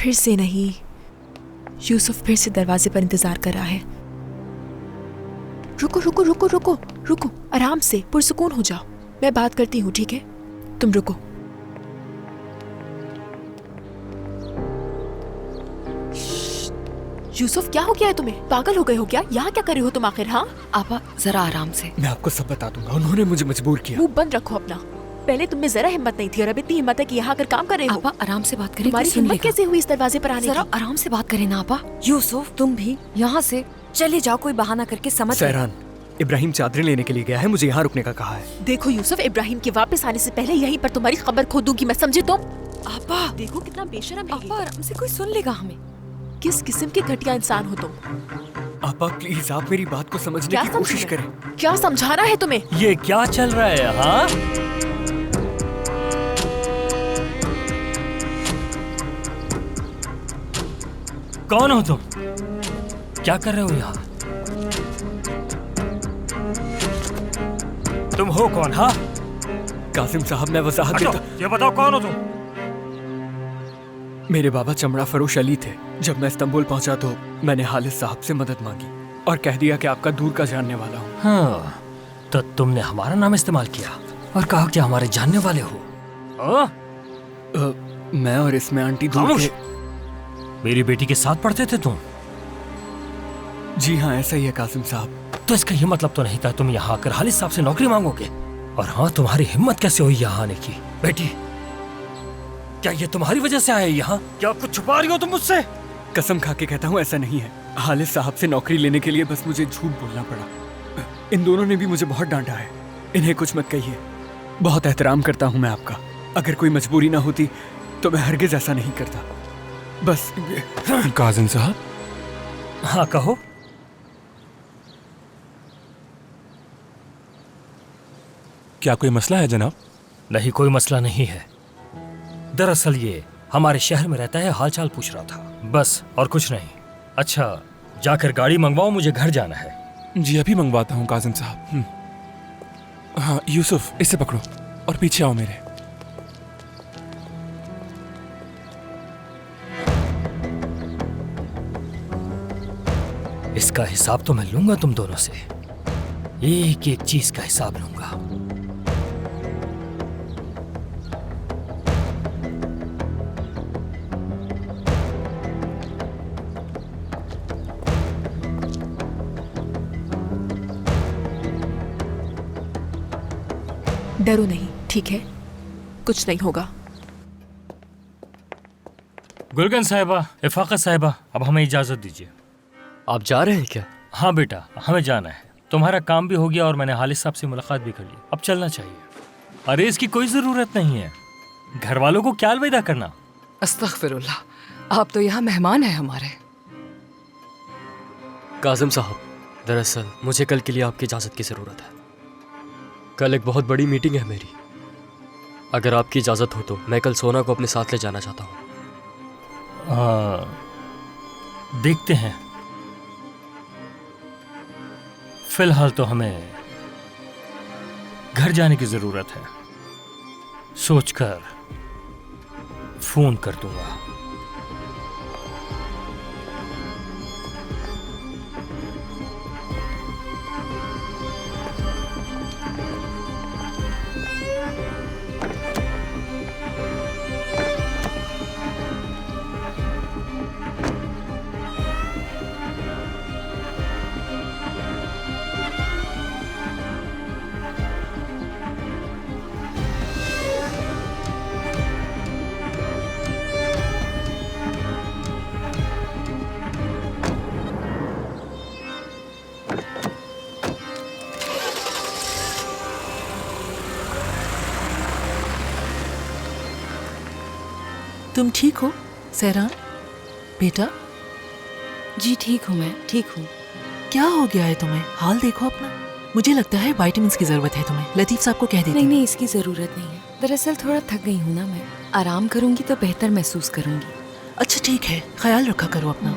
फिर से नहीं। यूसुफ फिर से दरवाजे पर इंतजार कर रहा है। रुको रुको रुको रुको रुको, आराम से पुरसुकून हो जाओ, मैं बात करती हूँ, ठीक है? तुम रुको। यूसुफ, क्या हो गया है तुम्हें? पागल हो गए हो क्या? यहाँ क्या कर रहे हो तुम आखिर? हाँ आपा, जरा आराम से। मैं आपको सब बता दूंगा, उन्होंने मुझे मजबूर किया। मुंह बंद रखो अपना। पहले तुम में जरा हिम्मत नहीं थी और अब इतनी हिम्मत है कि यहाँ आकर काम कर रहे हो। आपा आराम से बात करें, तुम्हारी हिम्मत कैसे हुई इस दरवाजे पर आने की? जरा आराम से बात करें ना आपा। यूसुफ, तुम भी यहाँ से चले जाओ, कोई बहाना करके। समझ सहरान, इब्राहिम चादरें लेने के लिए गया है, मुझे यहाँ रुकने का कहा है। देखो यूसुफ, इब्राहिम के वापस आने से पहले यहीं पर तुम्हारी खबर खो दूंगी मैं, समझे तुम? आपा देखो कितना बेशरम है। आपा आराम से, कोई सुन लेगा हमें। किस किस्म के घटिया इंसान हो तुम? आपा प्लीज, आप मेरी बात को समझने क्या की कोशिश करें। क्या समझाना है तुम्हें? ये क्या चल रहा है? हाँ, कौन हो तुम? क्या कर रहे हो यहाँ? तुम हो कौन? हाँ, कासिम साहब, मैं वजाहत देता। ये बताओ कौन हो तुम? मेरे बाबा चमड़ा फरोश अली थे। जब मैं इस्तांबुल पहुंचा तो मैंने हालिस साहब से मदद मांगी और कह दिया कि आपका दूर का जानने वाला हूँ। हाँ, तो तुमने हमारा नाम इस्तेमाल किया और कहा कि हमारे जानने वाले हो। हाँ? मैं और इसमें आंटी दूर खामोश! थे। मेरी बेटी के साथ पढ़ते थे तुम? जी हाँ, ऐसा ही है कासिम साहब। तो इसका ये मतलब तो नहीं था तुम यहाँ आकर हालिस साहब से नौकरी मांगोगे? और हाँ, तुम्हारी हिम्मत कैसे हुई यहाँ आने की? बेटी, क्या ये तुम्हारी वजह से आए यहाँ? क्या कुछ छुपा रही हो तुम मुझसे? कसम खा के कहता हूँ, ऐसा नहीं है। हालिस साहब से नौकरी लेने के लिए बस मुझे झूठ बोलना पड़ा। इन दोनों ने भी मुझे बहुत डांटा है। इन्हें कुछ मत कहिए। बहुत एहतराम करता हूँ मैं आपका। अगर कोई मजबूरी ना होती तो मैं हरगिज ऐसा नहीं करता। बस काजिम साहब। हाँ, कहो। क्या कोई मसला है जनाब? नहीं, कोई मसला नहीं है। दरअसल ये हमारे शहर में रहता है, हालचाल पूछ रहा था, बस, और कुछ नहीं। अच्छा, जाकर गाड़ी मंगवाओ, मुझे घर जाना है। जी अभी मंगवाता हूँ काजिम साहब। हाँ यूसुफ, इसे पकड़ो और पीछे आओ मेरे। इसका हिसाब तो मैं लूंगा तुम दोनों से, एक एक चीज का हिसाब लूंगा। डरो नहीं, ठीक है? कुछ नहीं होगा। गुलगन साहिबा, इफाका साहिबा, अब हमें इजाजत दीजिए। आप जा रहे हैं क्या? हाँ बेटा, हमें जाना है। तुम्हारा काम भी हो गया और मैंने हालिस साहब से मुलाकात भी कर ली। अब चलना चाहिए। अरे इसकी कोई जरूरत नहीं है, घर वालों को क्या अलविदा करना। अस्तगफिरुल्लाह, आप तो यहाँ मेहमान हैं हमारे। काजिम साहब, दरअसल मुझे कल के लिए आपकी इजाज़त की ज़रूरत है। कल एक बहुत बड़ी मीटिंग है मेरी। अगर आपकी इजाज़त हो तो मैं कल सोना को अपने साथ ले जाना चाहता हूँ। देखते हैं। फिलहाल तो हमें घर जाने की जरूरत है। सोचकर फोन कर दूंगा। तुम ठीक हो सहरान बेटा? जी ठीक हूँ, मैं ठीक हूँ। क्या हो गया है तुम्हें? हाल देखो अपना। मुझे लगता है विटामिन्स की जरूरत है तुम्हें। लतीफ साहब को कह देती नहीं, इसकी जरूरत नहीं है। दरअसल थोड़ा थक गई हूँ ना मैं। आराम करूंगी तो बेहतर महसूस करूंगी। अच्छा ठीक है, ख्याल रखा करो अपना।